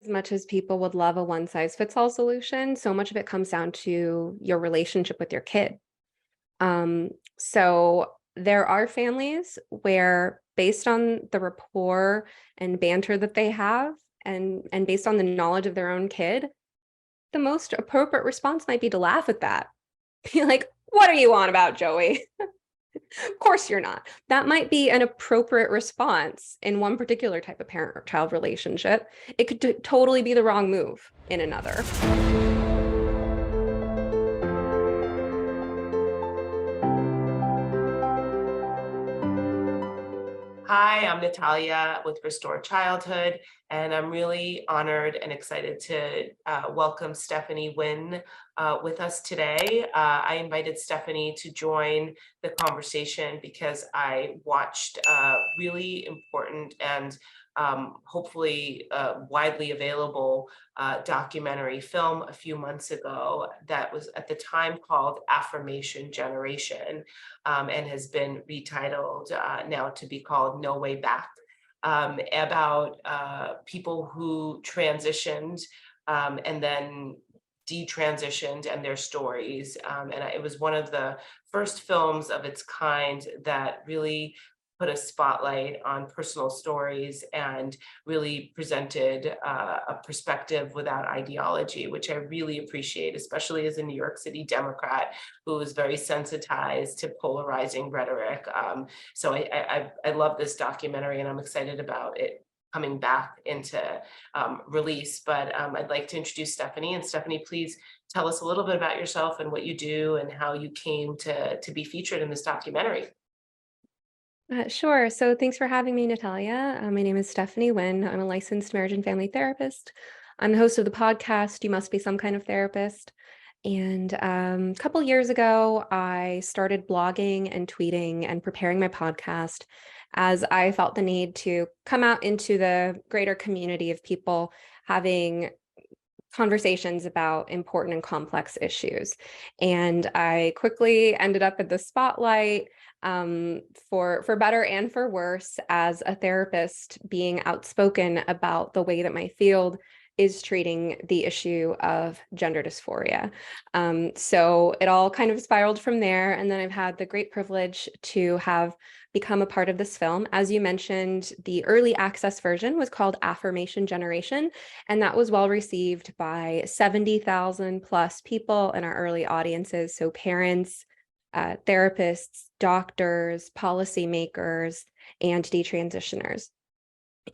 much as people would love a one-size-fits-all solution, so much of it comes down to your relationship with your kid. So there are families where, based on the rapport and banter that they have, and based on the knowledge of their own kid, the most appropriate response might be to laugh at that. Be like, what are you on about, Joey? Of course you're not. That might be an appropriate response in one particular type of parent or child relationship. It could totally be the wrong move in another. Hi, I'm Natalia with Restored Childhood, and I'm really honored and excited to welcome Stephanie Winn with us today. I invited Stephanie to join the conversation because I watched a really important and hopefully widely available documentary film a few months ago that was at the time called Affirmation Generation, and has been retitled now to be called No Way Back, about people who transitioned and then detransitioned and their stories. It was one of the first films of its kind that really put a spotlight on personal stories and really presented a perspective without ideology, which I really appreciate, especially as a New York City Democrat who is very sensitized to polarizing rhetoric. So I love this documentary, and I'm excited about it coming back into release. But I'd like to introduce Stephanie. And Stephanie, please tell us a little bit about yourself and what you do and how you came to be featured in this documentary. Sure. So thanks for having me, Natalia. My name is Stephanie Winn. I'm a licensed marriage and family therapist. I'm the host of the podcast, You Must Be Some Kind of Therapist. And a couple years ago, I started blogging and tweeting and preparing my podcast as I felt the need to come out into the greater community of people having conversations about important and complex issues. And I quickly ended up in the spotlight, for better and for worse, as a therapist being outspoken about the way that my field is treating the issue of gender dysphoria. So it all kind of spiraled from there. And then I've had the great privilege to have become a part of this film. As you mentioned, the early access version was called Affirmation Generation, and that was well received by 70,000 plus people in our early audiences. So parents, therapists, doctors, policymakers, and detransitioners.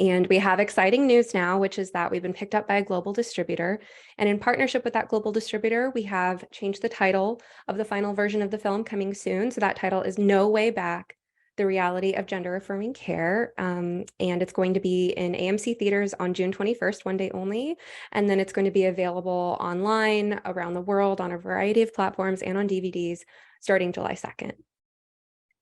And we have exciting news now, which is that we've been picked up by a global distributor. And in partnership with that global distributor, we have changed the title of the final version of the film coming soon. So that title is No Way Back, The Reality of Gender-Affirming Care. And it's going to be in AMC theaters on June 21st, one day only. And then it's going to be available online around the world on a variety of platforms and on DVDs starting July 2nd.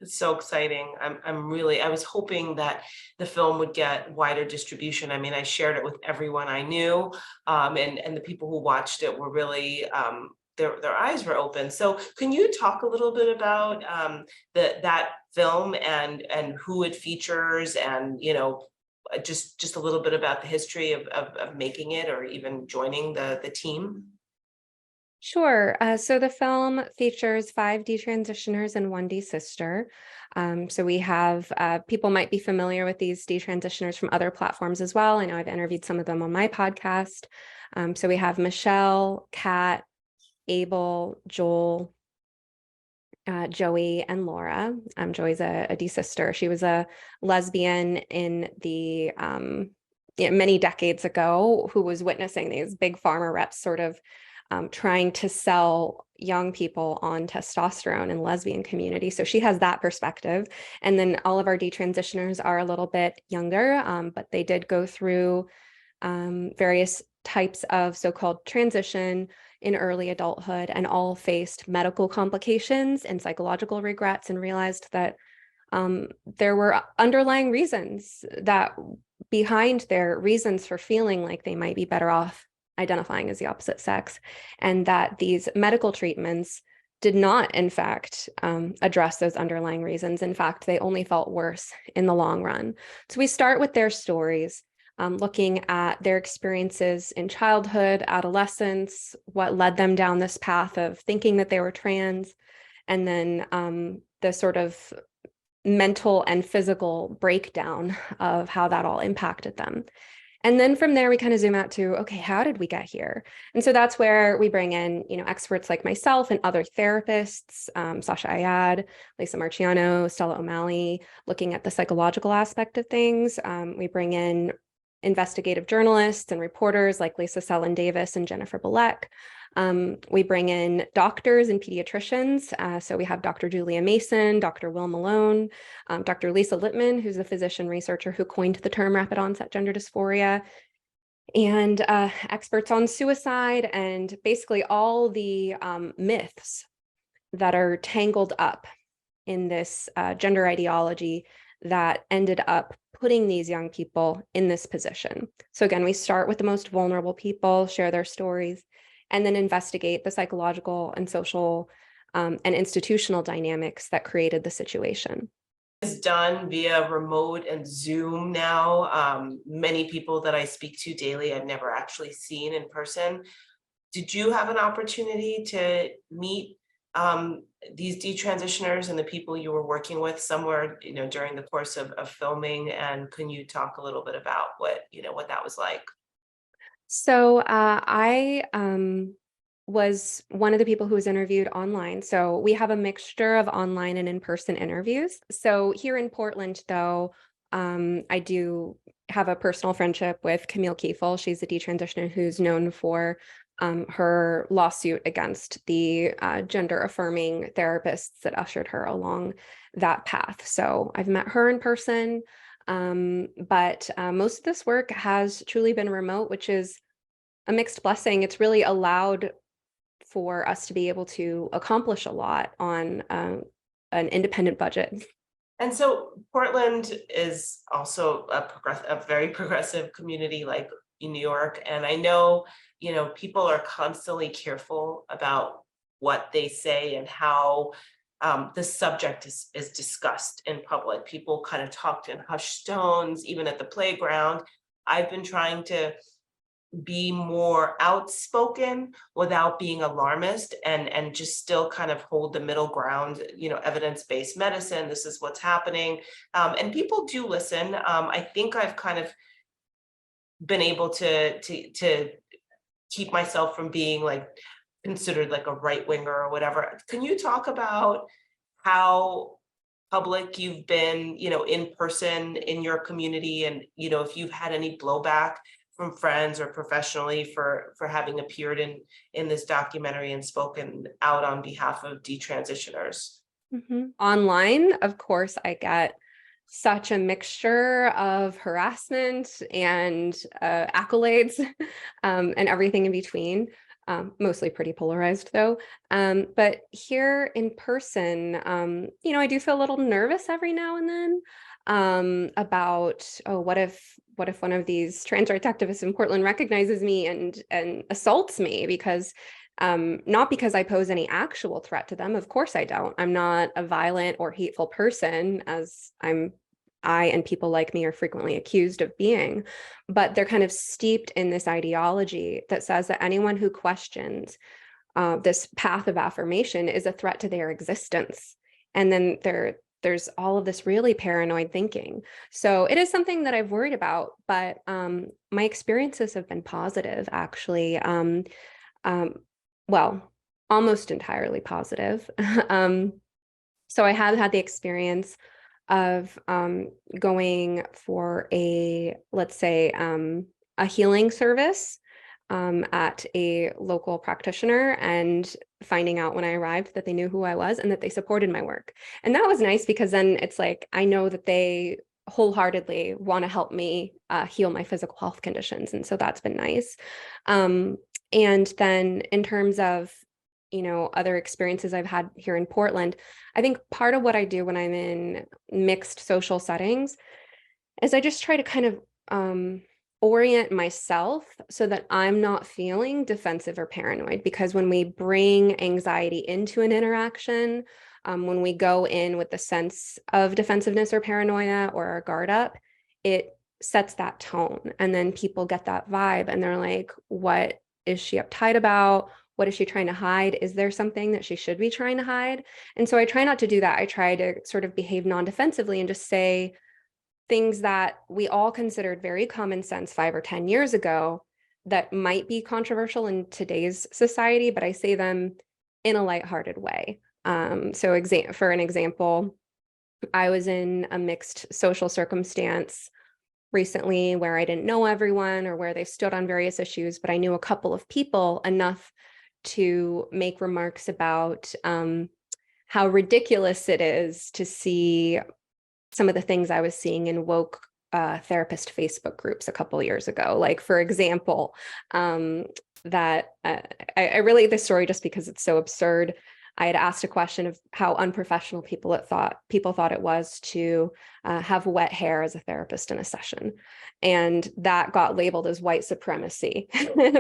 It's so exciting. I was hoping that the film would get wider distribution. I mean, I shared it with everyone I knew, and the people who watched it were really, their eyes were open. So can you talk a little bit about that film and who it features, and just a little bit about the history of making it or even joining the team? Sure. So the film features 5 detransitioners and 1 desister. So we have people might be familiar with these detransitioners from other platforms as well. I know I've interviewed some of them on my podcast. So we have Michelle, Kat, Abel, Joel, Joey, and Laura. Joey's a desister. She was a lesbian in the many decades ago who was witnessing these big pharma reps sort of trying to sell young people on testosterone in the lesbian community. So she has that perspective. And then all of our detransitioners are a little bit younger, but they did go through various types of so-called transition in early adulthood, and all faced medical complications and psychological regrets, and realized that there were underlying reasons that behind their reasons for feeling like they might be better off identifying as the opposite sex, and that these medical treatments did not, in fact, address those underlying reasons. In fact, they only felt worse in the long run. So we start with their stories. looking at their experiences in childhood, adolescence, what led them down this path of thinking that they were trans, and then the sort of mental and physical breakdown of how that all impacted them. And then from there, we kind of zoom out to, okay, how did we get here? And so that's where we bring in, experts like myself and other therapists, Sasha Ayad, Lisa Marciano, Stella O'Malley, looking at the psychological aspect of things. We bring in investigative journalists and reporters like Lisa Sellen Davis and Jennifer Bilek. We bring in doctors and pediatricians. So we have Dr. Julia Mason, Dr. Will Malone, Dr. Lisa Littman, who's a physician researcher who coined the term rapid onset gender dysphoria, and experts on suicide, and basically all the myths that are tangled up in this gender ideology that ended up putting these young people in this position. So again, we start with the most vulnerable people, share their stories, and then investigate the psychological and social and institutional dynamics that created the situation. It's done via remote and Zoom now. Many people that I speak to daily, I've never actually seen in person. Did you have an opportunity to meet these detransitioners and the people you were working with somewhere, during the course of filming? And can you talk a little bit about what that was like? So I was one of the people who was interviewed online. So we have a mixture of online and in-person interviews. So here in Portland, though, I do have a personal friendship with Camille Kiefel. She's a detransitioner who's known for her lawsuit against the gender-affirming therapists that ushered her along that path. So I've met her in person. But most of this work has truly been remote, which is a mixed blessing. It's really allowed for us to be able to accomplish a lot on an independent budget. And so Portland is also a very progressive community like in New York. And I know, people are constantly careful about what they say and how the subject is discussed in public. People kind of talked in hushed tones, even at the playground. I've been trying to be more outspoken without being alarmist, and just still kind of hold the middle ground, evidence-based medicine, this is what's happening. And people do listen. I think I've kind of been able to keep myself from being like considered like a right winger or whatever. Can you talk about how public you've been, in person in your community, and if you've had any blowback from friends or professionally for having appeared in this documentary and spoken out on behalf of detransitioners? Online, of course, I get such a mixture of harassment and accolades and everything in between. Mostly pretty polarized though. But here in person, I do feel a little nervous every now and then about, oh, what if one of these trans rights activists in Portland recognizes me and assaults me? Because not because I pose any actual threat to them. Of course I don't. I'm not a violent or hateful person, as I and people like me are frequently accused of being, but they're kind of steeped in this ideology that says that anyone who questions this path of affirmation is a threat to their existence. And then there's all of this really paranoid thinking. So it is something that I've worried about, but my experiences have been positive, actually. Well, almost entirely positive. So I have had the experience of going for let's say, a healing service at a local practitioner, and finding out when I arrived that they knew who I was and that they supported my work. And that was nice, because then it's like, I know that they wholeheartedly want to help me heal my physical health conditions. And so that's been nice. And then in terms of, other experiences I've had here in Portland, I think part of what I do when I'm in mixed social settings is I just try to kind of orient myself so that I'm not feeling defensive or paranoid. Because when we bring anxiety into an interaction, when we go in with the sense of defensiveness or paranoia or our guard up, it sets that tone. And then people get that vibe and they're like, what is she uptight about? What is she trying to hide? Is there something that she should be trying to hide? And so I try not to do that. I try to sort of behave non-defensively and just say things that we all considered very common sense 5 or 10 years ago that might be controversial in today's society, but I say them in a lighthearted way. So for an example, I was in a mixed social circumstance recently where I didn't know everyone or where they stood on various issues, but I knew a couple of people enough to make remarks about how ridiculous it is to see some of the things I was seeing in woke therapist Facebook groups a couple of years ago. Like, for example, that I relate this story just because it's so absurd. I had asked a question of how unprofessional people thought it was to have wet hair as a therapist in a session. And that got labeled as white supremacy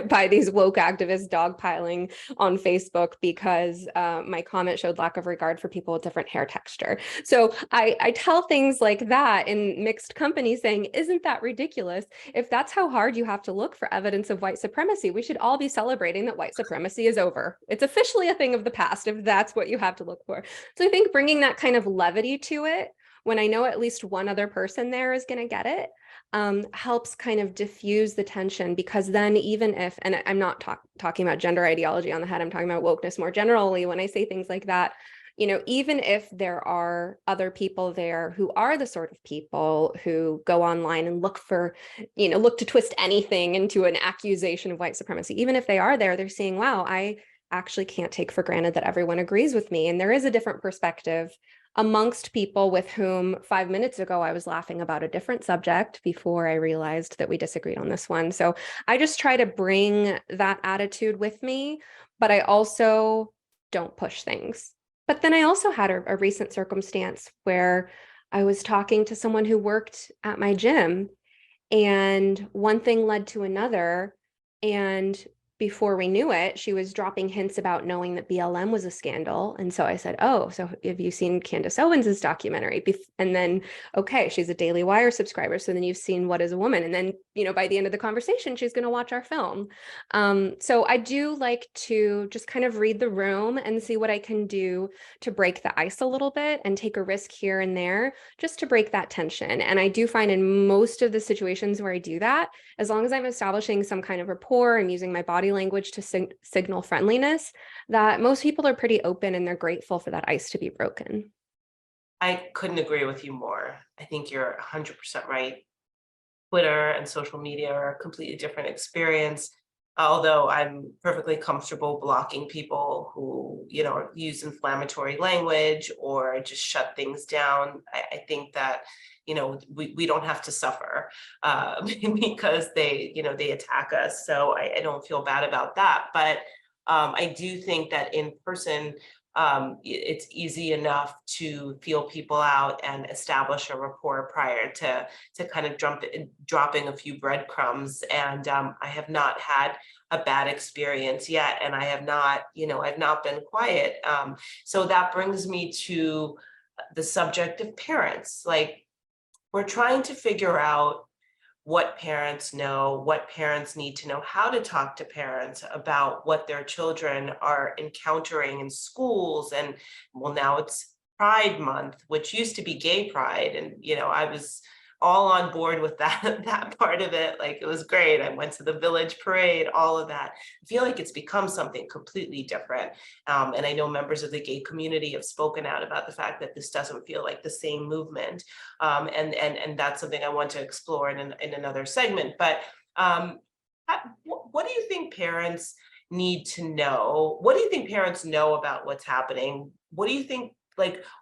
by these woke activists dogpiling on Facebook because my comment showed lack of regard for people with different hair texture. So I tell things like that in mixed company saying, isn't that ridiculous? If that's how hard you have to look for evidence of white supremacy, we should all be celebrating that white supremacy is over. It's officially a thing of the past if that's what you have to look for. So I think bringing that kind of levity to it, when I know at least one other person there is going to get it, helps kind of diffuse the tension, because then even if, and I'm not talking about gender ideology on the head, I'm talking about wokeness more generally when I say things like that, even if there are other people there who are the sort of people who go online and look to twist anything into an accusation of white supremacy, even if they are there, they're seeing, wow, I actually can't take for granted that everyone agrees with me. And there is a different perspective amongst people with whom 5 minutes ago I was laughing about a different subject before I realized that we disagreed on this one. So I just try to bring that attitude with me, but I also don't push things. But then I also had a recent circumstance where I was talking to someone who worked at my gym, and one thing led to another. And before we knew it, she was dropping hints about knowing that BLM was a scandal. And so I said, oh, so have you seen Candace Owens' documentary? And then, okay, she's a Daily Wire subscriber. So then you've seen What is a Woman? And then, by the end of the conversation, she's going to watch our film. So I do like to just kind of read the room and see what I can do to break the ice a little bit and take a risk here and there just to break that tension. And I do find in most of the situations where I do that, as long as I'm establishing some kind of rapport, I'm using my body language to signal friendliness, that most people are pretty open and they're grateful for that ice to be broken. I couldn't agree with you more. I think you're 100% right. Twitter and social media are a completely different experience. Although I'm perfectly comfortable blocking people who, use inflammatory language or just shut things down. I think that, we don't have to suffer because they attack us. So I don't feel bad about that. But I do think that in person, it's easy enough to feel people out and establish a rapport prior to kind of dropping a few breadcrumbs. And I have not had a bad experience yet, and I have not, I've not been quiet. So that brings me to the subject of parents. Like, we're trying to figure out what parents know, what parents need to know, how to talk to parents about what their children are encountering in schools. And well, now it's Pride Month, which used to be Gay Pride. And, I was all on board with that part of it. Like, it was great. I went to the village parade, all of that. I feel like it's become something completely different. And I know members of the gay community have spoken out about the fact that this doesn't feel like the same movement. And that's something I want to explore in another segment. But what do you think parents need to know? What do you think parents know about what's happening? What do you think,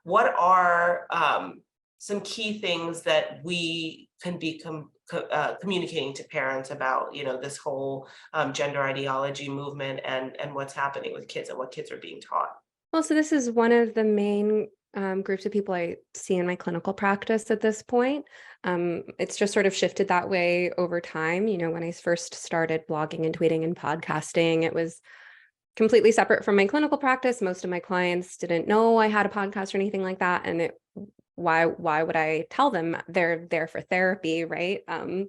what are some key things that we can be communicating to parents about, this whole gender ideology movement and what's happening with kids and what kids are being taught? Well, so this is one of the main groups of people I see in my clinical practice at this point. It's just sort of shifted that way over time. When I first started blogging and tweeting and podcasting, it was completely separate from my clinical practice. Most of my clients didn't know I had a podcast or anything like that. And it why would I tell them they're there for therapy, right?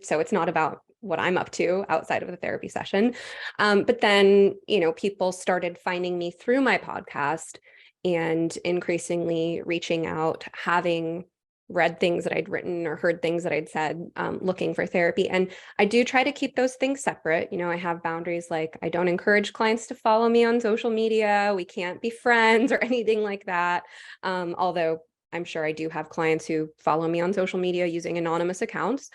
So it's not about what I'm up to outside of the therapy session. But then, people started finding me through my podcast and increasingly reaching out, having read things that I'd written or heard things that I'd said, looking for therapy. And I do try to keep those things separate. I have boundaries, like I don't encourage clients to follow me on social media. We can't be friends or anything like that. Although I'm sure I do have clients who follow me on social media using anonymous accounts.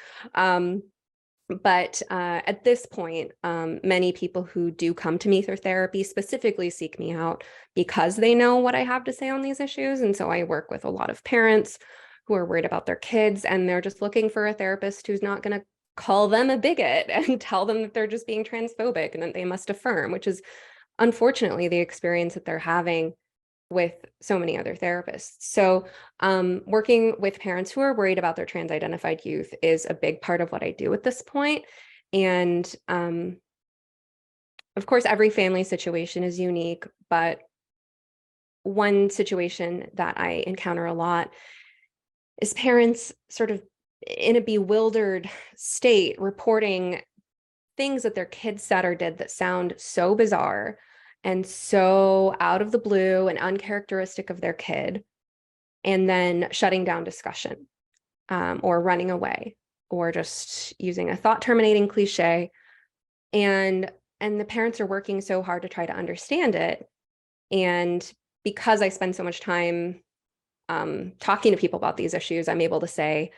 But at this point, many people who do come to me for therapy specifically seek me out because they know what I have to say on these issues. And so I work with a lot of parents who are worried about their kids, and they're just looking for a therapist who's not going to call them a bigot and tell them that they're just being transphobic and that they must affirm, which is unfortunately the experience that they're having with so many other therapists. So working with parents who are worried about their trans-identified youth is a big part of what I do at this point. And of course, every family situation is unique, but one situation that I encounter a lot is parents sort of in a bewildered state reporting things that their kids said or did that sound so bizarre and so out of the blue and uncharacteristic of their kid, and then shutting down discussion, or running away, or just using a thought terminating cliche. And the parents are working so hard to try to understand it. And because I spend so much time talking to people about these issues, I'm able to say,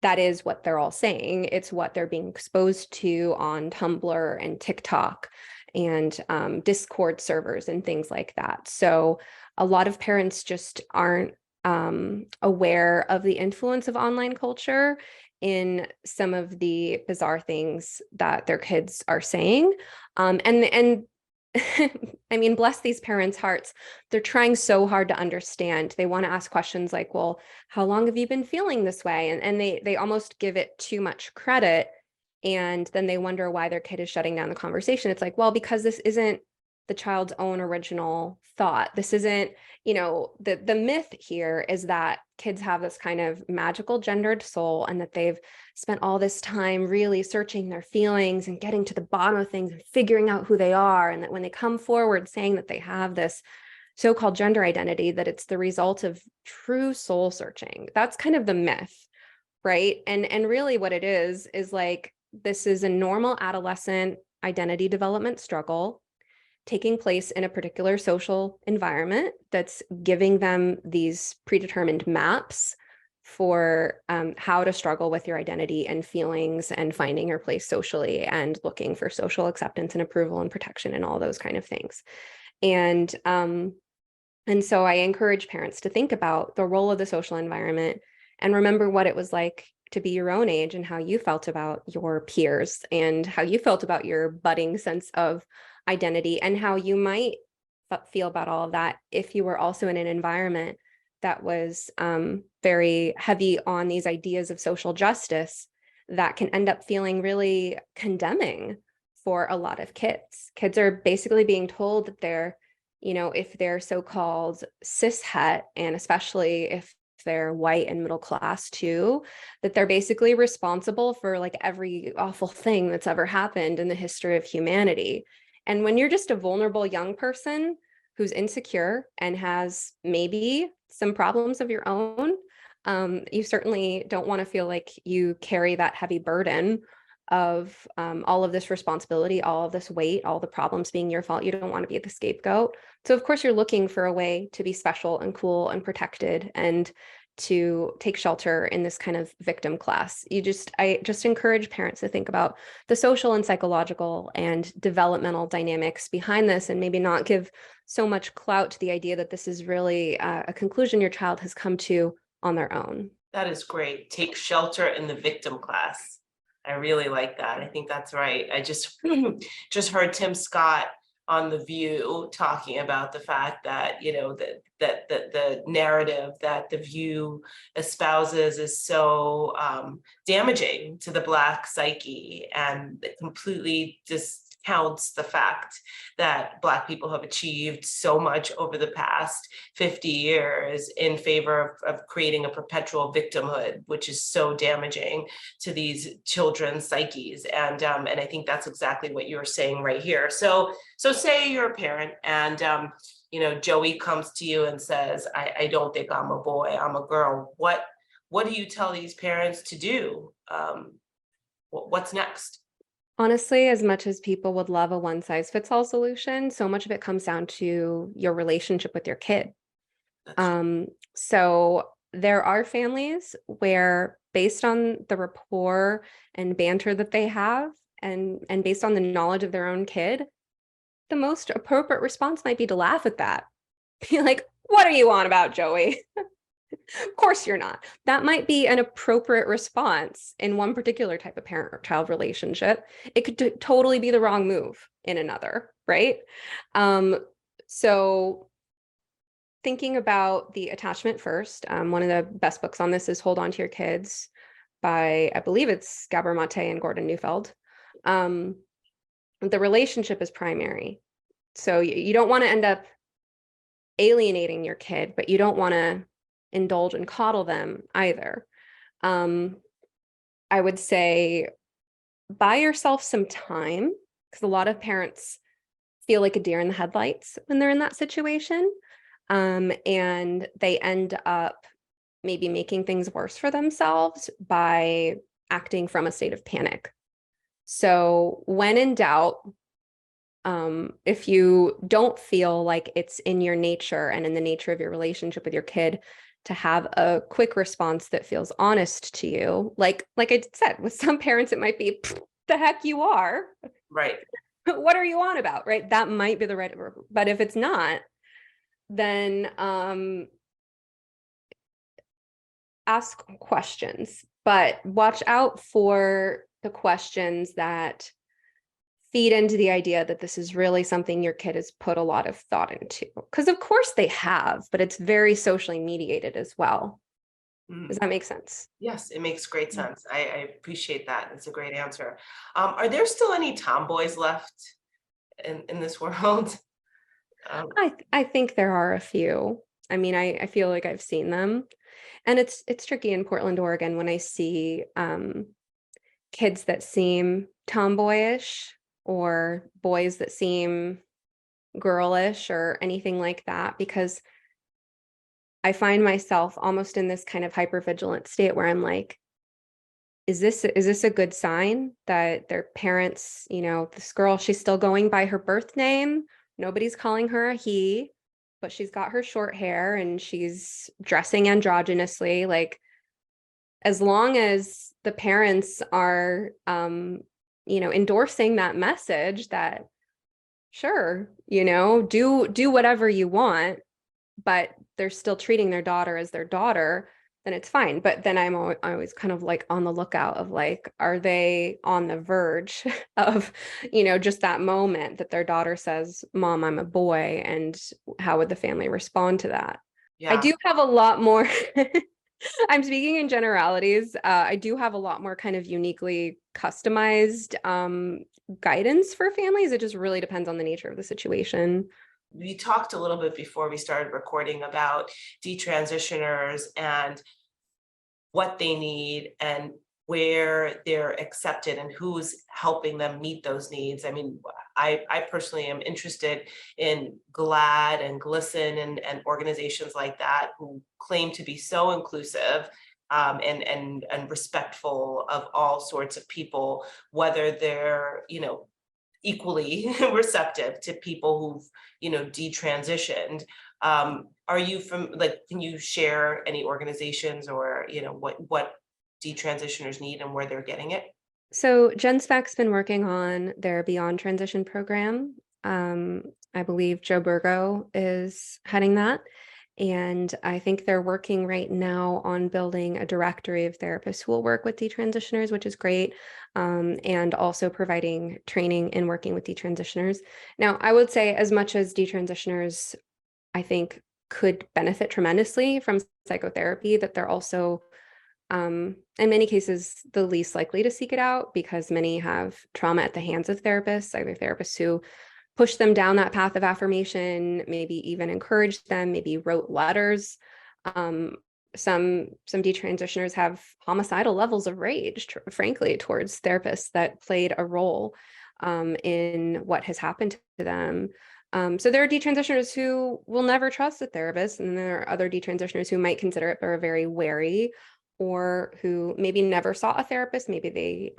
that is what they're all saying. It's what they're being exposed to on Tumblr and TikTok and Discord servers and things like that. So a lot of parents just aren't aware of the influence of online culture in some of the bizarre things that their kids are saying. And I mean, bless these parents' hearts. They're trying so hard to understand. They want to ask questions like, well, how long have you been feeling this way? And they almost give it too much credit. And then they wonder why their kid is shutting down the conversation. It's like, well, because this isn't the child's own original thought. This isn't, the myth here is that kids have this kind of magical gendered soul, and that they've spent all this time really searching their feelings and getting to the bottom of things and figuring out who they are. And that when they come forward saying that they have this so-called gender identity, that it's the result of true soul searching. That's kind of the myth, right? And really what it is like, this is a normal adolescent identity development struggle taking place in a particular social environment that's giving them these predetermined maps for how to struggle with your identity and feelings and finding your place socially and looking for social acceptance and approval and protection and all those kind of things. And so I encourage parents to think about the role of the social environment and remember what it was like to be your own age and how you felt about your peers and how you felt about your budding sense of identity, and how you might feel about all of that if you were also in an environment that was very heavy on these ideas of social justice that can end up feeling really condemning for a lot of kids. Kids are basically being told that they're, if they're so-called cishet, and especially if they're white and middle class too, that they're basically responsible for like every awful thing that's ever happened in the history of humanity. And when you're just a vulnerable young person who's insecure and has maybe some problems of your own, you certainly don't want to feel like you carry that heavy burden of all of this responsibility, all of this weight, all the problems being your fault. You don't want to be the scapegoat. So of course you're looking for a way to be special and cool and protected and to take shelter in this kind of victim class. I just encourage parents to think about the social and psychological and developmental dynamics behind this, and maybe not give so much clout to the idea that this is really a conclusion your child has come to on their own. That is great. Take shelter in the victim class. I really like that. I think that's right. I just just heard Tim Scott on The View talking about the fact that, that the narrative that The View espouses is so damaging to the Black psyche, and it completely just discounts the fact that Black people have achieved so much over the past 50 years in favor of creating a perpetual victimhood, which is so damaging to these children's psyches. And I think that's exactly what you're saying right here. So say you're a parent and Joey comes to you and says, I don't think I'm a boy, I'm a girl. What do you tell these parents to do? What's next? Honestly, as much as people would love a one-size-fits-all solution, so much of it comes down to your relationship with your kid. That's So there are families where, based on the rapport and banter that they have, and based on the knowledge of their own kid, the most appropriate response might be to laugh at that. Be like, what are you on about, Joey? Of course you're not. That might be an appropriate response in one particular type of parent or child relationship. It could totally be the wrong move in another, right? So thinking about the attachment first, one of the best books on this is Hold On to Your Kids by, I believe it's Gabor Mate and Gordon Neufeld. The relationship is primary. So you don't want to end up alienating your kid, but you don't want to indulge and coddle them either. I would say buy yourself some time, because a lot of parents feel like a deer in the headlights when they're in that situation. And they end up maybe making things worse for themselves by acting from a state of panic. So when in doubt, if you don't feel like it's in your nature and in the nature of your relationship with your kid to have a quick response that feels honest to you, like I said, with some parents, it might be, the heck you are. right. What are you on about, right? That might be the right, but if it's not, then ask questions, but watch out for the questions that feed into the idea that this is really something your kid has put a lot of thought into. Because of course they have, but it's very socially mediated as well. Does that make sense? Yes, it makes great sense. I appreciate that. It's a great answer. Are there still any tomboys left in this world? I think there are a few. I mean, I feel like I've seen them. And it's tricky in Portland, Oregon, when I see kids that seem tomboyish or boys that seem girlish or anything like that, because I find myself almost in this kind of hypervigilant state where I'm like, is this a good sign that their parents, this girl, she's still going by her birth name. Nobody's calling her a he, but she's got her short hair and she's dressing androgynously. Like, as long as the parents are, endorsing that message that, sure, do whatever you want, but they're still treating their daughter as their daughter, then it's fine. But then I'm always kind of like on the lookout of like, are they on the verge of, just that moment that their daughter says, Mom, I'm a boy, and how would the family respond to that? I Yeah. do have a lot more. I'm speaking in generalities. I do have a lot more kind of uniquely customized guidance for families. It just really depends on the nature of the situation. We talked a little bit before we started recording about detransitioners and what they need and where they're accepted and who's helping them meet those needs. I mean, I personally am interested in GLAD and GLISTEN and organizations like that who claim to be so inclusive and respectful of all sorts of people, whether they're, equally receptive to people who've, detransitioned. Are you can you share any organizations or, what detransitioners need and where they're getting it? So GenSpec's been working on their Beyond Transition program. I believe Joe Burgo is heading that. And I think they're working right now on building a directory of therapists who will work with detransitioners, which is great. And also providing training in working with detransitioners. Now, I would say as much as detransitioners, I think, could benefit tremendously from psychotherapy, that they're also in many cases, the least likely to seek it out because many have trauma at the hands of therapists, either therapists who push them down that path of affirmation, maybe even encouraged them, maybe wrote letters. Um, some detransitioners have homicidal levels of rage, frankly, towards therapists that played a role in what has happened to them. So there are detransitioners who will never trust a therapist, and there are other detransitioners who might consider it but are very wary, or who maybe never saw a therapist. Maybe they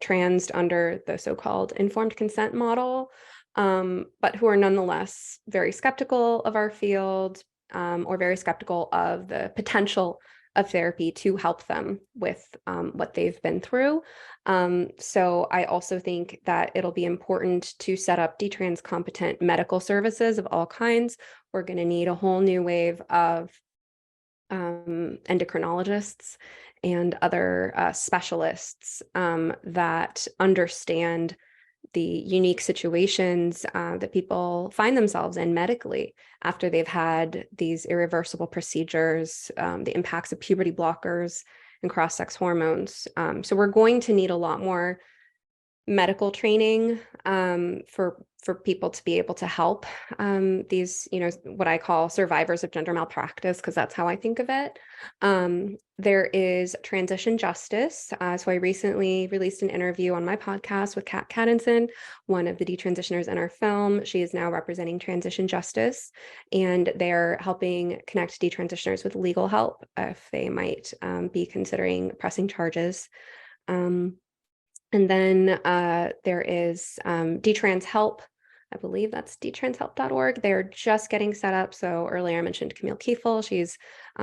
transed under the so-called informed consent model, but who are nonetheless very skeptical of our field, or very skeptical of the potential of therapy to help them with what they've been through. So I also think that it'll be important to set up detrans competent medical services of all kinds. We're going to need a whole new wave of endocrinologists and other specialists that understand the unique situations that people find themselves in medically after they've had these irreversible procedures, the impacts of puberty blockers and cross-sex hormones. So we're going to need a lot more medical training for people to be able to help these, what I call survivors of gender malpractice, because that's how I think of it. There is transition justice. So I recently released an interview on my podcast with Kat Cattinson, one of the detransitioners in our film. She is now representing transition justice, and they're helping connect detransitioners with legal help if they might be considering pressing charges. And then there is Detrans Help. I believe that's detranshelp.org. They're just getting set up. So earlier I mentioned Camille Kiefel. She's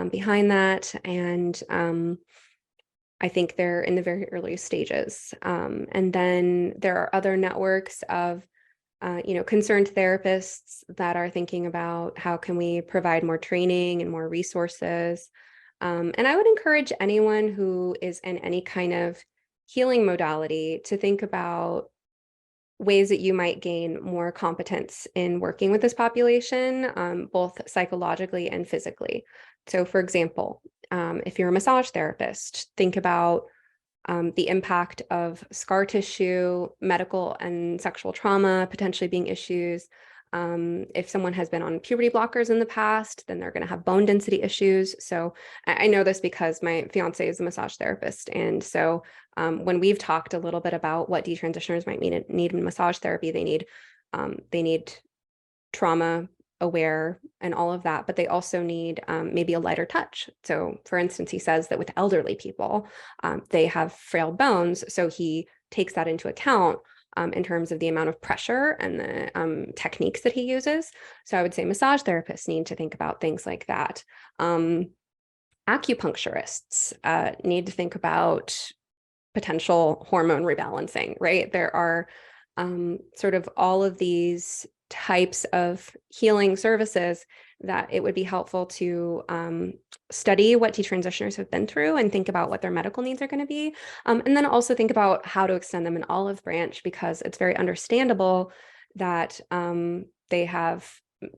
behind that. And I think they're in the very early stages. And then there are other networks of concerned therapists that are thinking about how can we provide more training and more resources. And I would encourage anyone who is in any kind of healing modality to think about ways that you might gain more competence in working with this population, both psychologically and physically. So for example, if you're a massage therapist, think about the impact of scar tissue, medical and sexual trauma potentially being issues. If someone has been on puberty blockers in the past, then they're going to have bone density issues. So I know this because my fiance is a massage therapist. And so when we've talked a little bit about what detransitioners might need in massage therapy, they need trauma aware and all of that, but they also need maybe a lighter touch. So for instance, he says that with elderly people, they have frail bones. So he takes that into account in terms of the amount of pressure and the techniques that he uses. So I would say massage therapists need to think about things like that. Acupuncturists need to think about potential hormone rebalancing, right? There are sort of all of these types of healing services that it would be helpful to study what detransitioners have been through and think about what their medical needs are going to be. And then also think about how to extend them an olive branch, because it's very understandable that they have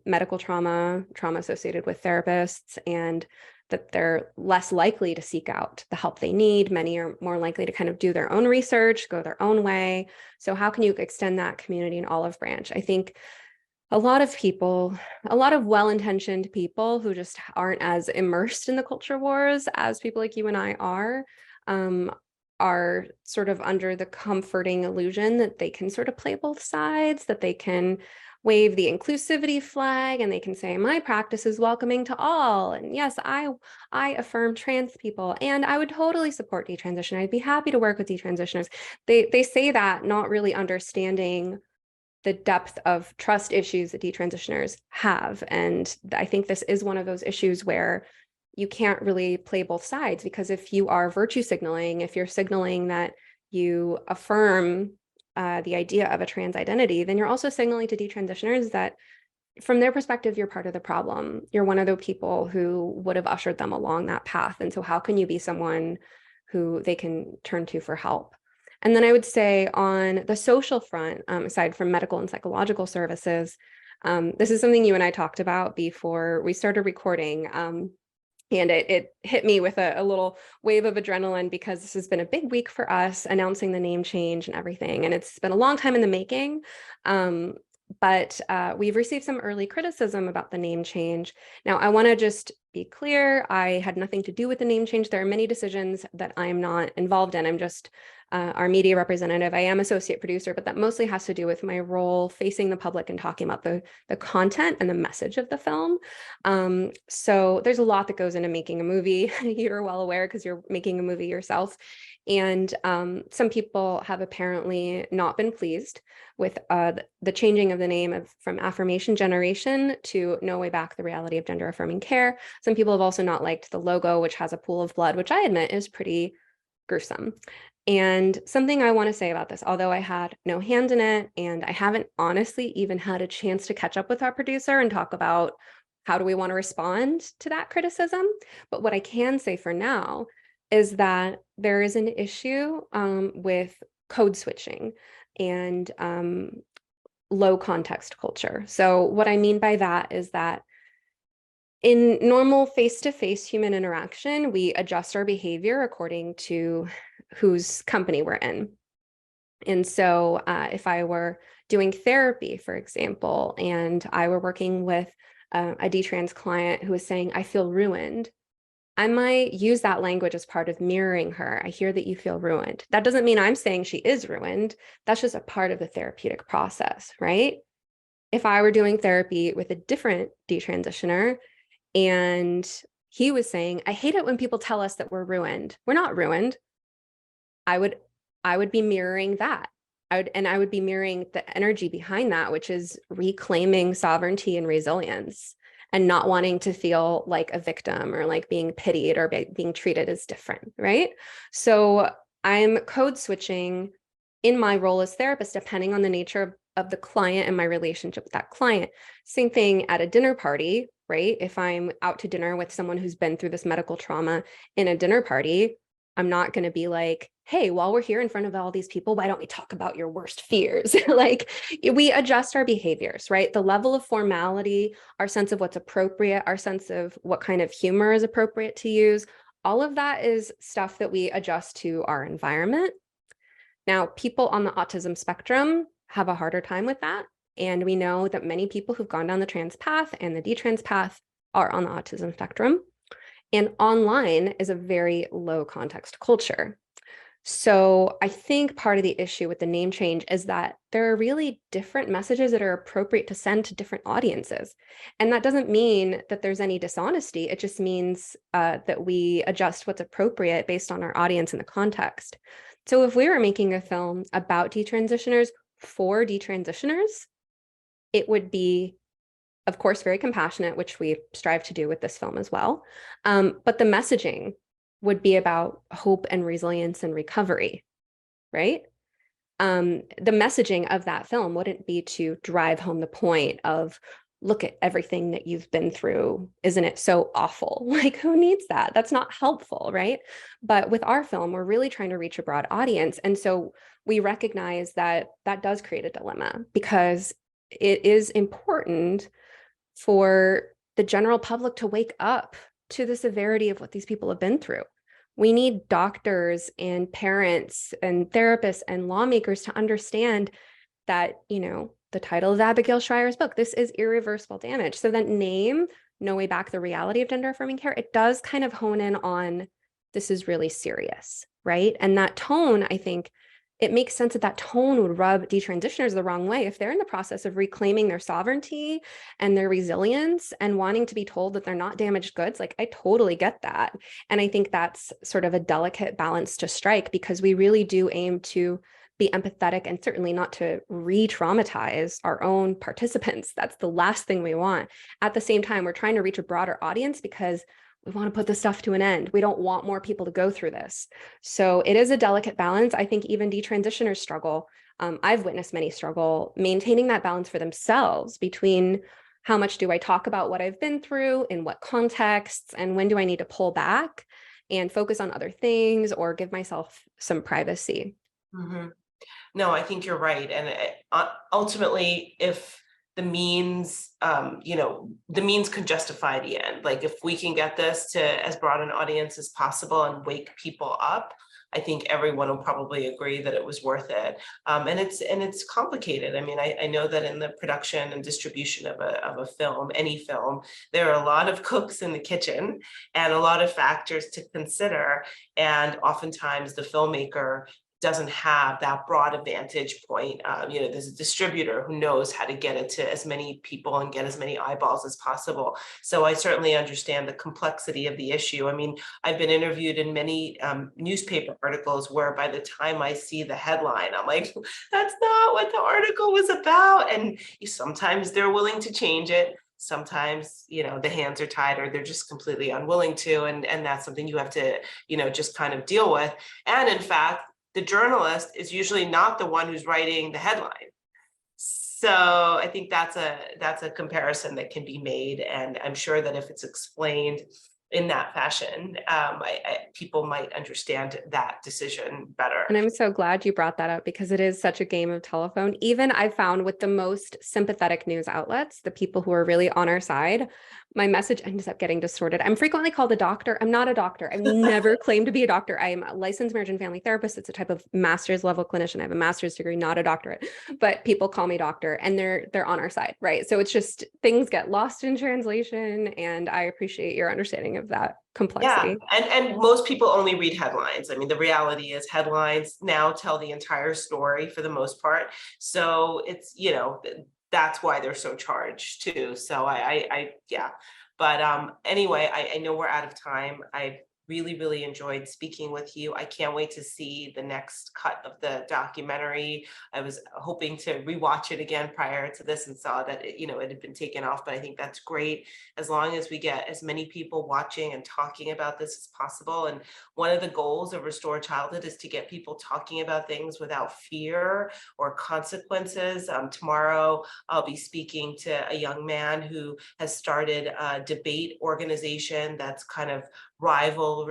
medical trauma associated with therapists, and that they're less likely to seek out the help they need. Many are more likely to kind of do their own research, go their own way. So how can you extend that community and olive branch? I think a lot of well-intentioned people who just aren't as immersed in the culture wars as people like you and I are sort of under the comforting illusion that they can sort of play both sides, that they can wave the inclusivity flag and they can say, my practice is welcoming to all. And yes, I affirm trans people, and I would totally support detransition. I'd be happy to work with detransitioners. They say that not really understanding the depth of trust issues that detransitioners have. And I think this is one of those issues where you can't really play both sides, because if you are virtue signaling, if you're signaling that you affirm the idea of a trans identity, then you're also signaling to detransitioners that from their perspective, you're part of the problem. You're one of the people who would have ushered them along that path. And so how can you be someone who they can turn to for help? And then I would say on the social front, aside from medical and psychological services, this is something you and I talked about before we started recording. And it hit me with a little wave of adrenaline because this has been a big week for us announcing the name change and everything. And it's been a long time in the making. Um, but we've received some early criticism about the name change. Now, I want to just be clear. I had nothing to do with the name change. There are many decisions that I'm not involved in. I'm just our media representative. I am associate producer, but that mostly has to do with my role facing the public and talking about the content and the message of the film. So there's a lot that goes into making a movie. You're well aware because you're making a movie yourself. And some people have apparently not been pleased with the changing of the name from Affirmation Generation to No Way Back, the Reality of Gender-Affirming Care. Some people have also not liked the logo, which has a pool of blood, which I admit is pretty gruesome. And something I want to say about this, although I had no hand in it, and I haven't honestly even had a chance to catch up with our producer and talk about how do we want to respond to that criticism. But what I can say for now is that there is an issue with code switching and low context culture. So what I mean by that is that in normal face-to-face human interaction, we adjust our behavior according to whose company we're in. And so if I were doing therapy, for example, and I were working with a detrans client who was saying, I feel ruined, I might use that language as part of mirroring her. I hear that you feel ruined. That doesn't mean I'm saying she is ruined. That's just a part of the therapeutic process, right? If I were doing therapy with a different detransitioner and he was saying, I hate it when people tell us that we're ruined. We're not ruined. I would be mirroring that. I would be mirroring the energy behind that, which is reclaiming sovereignty and resilience and not wanting to feel like a victim or like being pitied or being treated as different, right? So I'm code switching in my role as therapist, depending on the nature of the client and my relationship with that client. Same thing at a dinner party, right? If I'm out to dinner with someone who's been through this medical trauma in a dinner party, I'm not going to be like, hey, while we're here in front of all these people, why don't we talk about your worst fears? Like we adjust our behaviors, right? The level of formality, our sense of what's appropriate, our sense of what kind of humor is appropriate to use, all of that is stuff that we adjust to our environment. Now, people on the autism spectrum have a harder time with that. And we know that many people who've gone down the trans path and the detrans path are on the autism spectrum. And online is a very low context culture. So I think part of the issue with the name change is that there are really different messages that are appropriate to send to different audiences. And that doesn't mean that there's any dishonesty. It just means that we adjust what's appropriate based on our audience and the context. So if we were making a film about detransitioners for detransitioners, it would be, of course, very compassionate, which we strive to do with this film as well. But the messaging would be about hope and resilience and recovery, right? The messaging of that film wouldn't be to drive home the point of, look at everything that you've been through. Isn't it so awful? Like, who needs that? That's not helpful, right? But with our film, we're really trying to reach a broad audience. And so we recognize that that does create a dilemma because it is important for the general public to wake up to the severity of what these people have been through. We need doctors and parents and therapists and lawmakers to understand that, the title of Abigail Schreier's book, this is irreversible damage. So that name, No Way Back, the Reality of Gender-Affirming Care, it does kind of hone in on this is really serious, right? And that tone, I think, it makes sense that that tone would rub detransitioners the wrong way if they're in the process of reclaiming their sovereignty and their resilience and wanting to be told that they're not damaged goods. Like, I totally get that. And I think that's sort of a delicate balance to strike because we really do aim to be empathetic and certainly not to re-traumatize our own participants. That's the last thing we want. At the same time, we're trying to reach a broader audience because we want to put this stuff to an end. We don't want more people to go through this. So it is a delicate balance. I think even detransitioners struggle. I've witnessed many struggle maintaining that balance for themselves between how much do I talk about what I've been through, in what contexts, and when do I need to pull back and focus on other things or give myself some privacy. Mhm. No, I think you're right. And ultimately, if the means, the means could justify the end. Like if we can get this to as broad an audience as possible and wake people up, I think everyone will probably agree that it was worth it. And it's complicated. I mean, I know that in the production and distribution of a film, any film, there are a lot of cooks in the kitchen and a lot of factors to consider. And oftentimes the filmmaker doesn't have that broad vantage point. There's a distributor who knows how to get it to as many people and get as many eyeballs as possible. So I certainly understand the complexity of the issue. I mean, I've been interviewed in many newspaper articles where by the time I see the headline, I'm like, that's not what the article was about. And sometimes they're willing to change it. Sometimes, the hands are tied or they're just completely unwilling to. And that's something you have to, just kind of deal with. And in fact, the journalist is usually not the one who's writing the headline. So I think that's a comparison that can be made. And I'm sure that if it's explained in that fashion, people might understand that decision better. And I'm so glad you brought that up because it is such a game of telephone. Even I've found with the most sympathetic news outlets, the people who are really on our side, my message ends up getting distorted. I'm frequently called a doctor. I'm not a doctor. I've never claimed to be a doctor. I am a licensed marriage and family therapist. It's a type of master's level clinician. I have a master's degree, not a doctorate, but people call me doctor and they're on our side, right? So it's just things get lost in translation, and I appreciate your understanding of that complexity. Yeah, and most people only read headlines. I mean, the reality is headlines now tell the entire story for the most part. So it's, that's why they're so charged too. So yeah. But anyway, I know we're out of time. I really, really enjoyed speaking with you. I can't wait to see the next cut of the documentary. I was hoping to rewatch it again prior to this and saw that it had been taken off, but I think that's great as long as we get as many people watching and talking about this as possible. And one of the goals of Restore Childhood is to get people talking about things without fear or consequences. Tomorrow, I'll be speaking to a young man who has started a debate organization that's kind of rivaling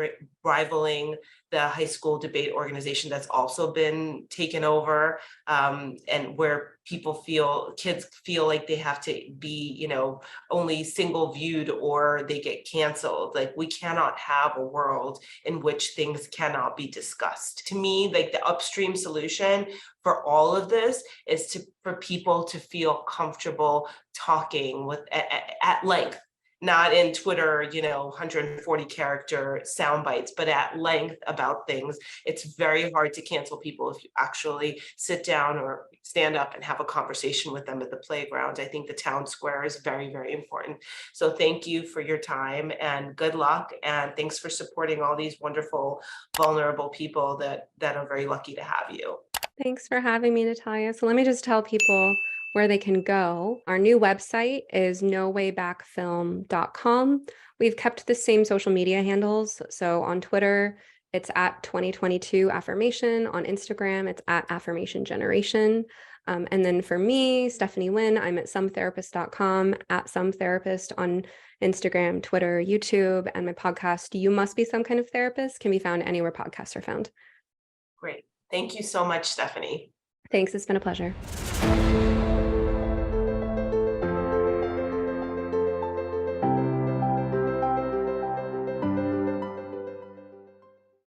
the high school debate organization that's also been taken over, and where kids feel like they have to be, only single viewed or they get canceled. Like, we cannot have a world in which things cannot be discussed. To me, like, the upstream solution for all of this is for people to feel comfortable talking at length. Not in Twitter, 140 character sound bites, but at length about things. It's very hard to cancel people if you actually sit down or stand up and have a conversation with them at the playground. I think the town square is very, very important. So thank you for your time and good luck. And thanks for supporting all these wonderful, vulnerable people that are very lucky to have you. Thanks for having me, Natalia. So let me just tell people where they can go. Our new website is nowaybackfilm.com. We've kept the same social media handles. So on Twitter, it's at 2022 Affirmation. On Instagram, it's at Affirmation Generation. And then for me, Stephanie Winn, I'm at sometherapist.com, at sometherapist on Instagram, Twitter, YouTube, and my podcast, You Must Be Some Kind of Therapist, can be found anywhere podcasts are found. Great. Thank you so much, Stephanie. Thanks. It's been a pleasure.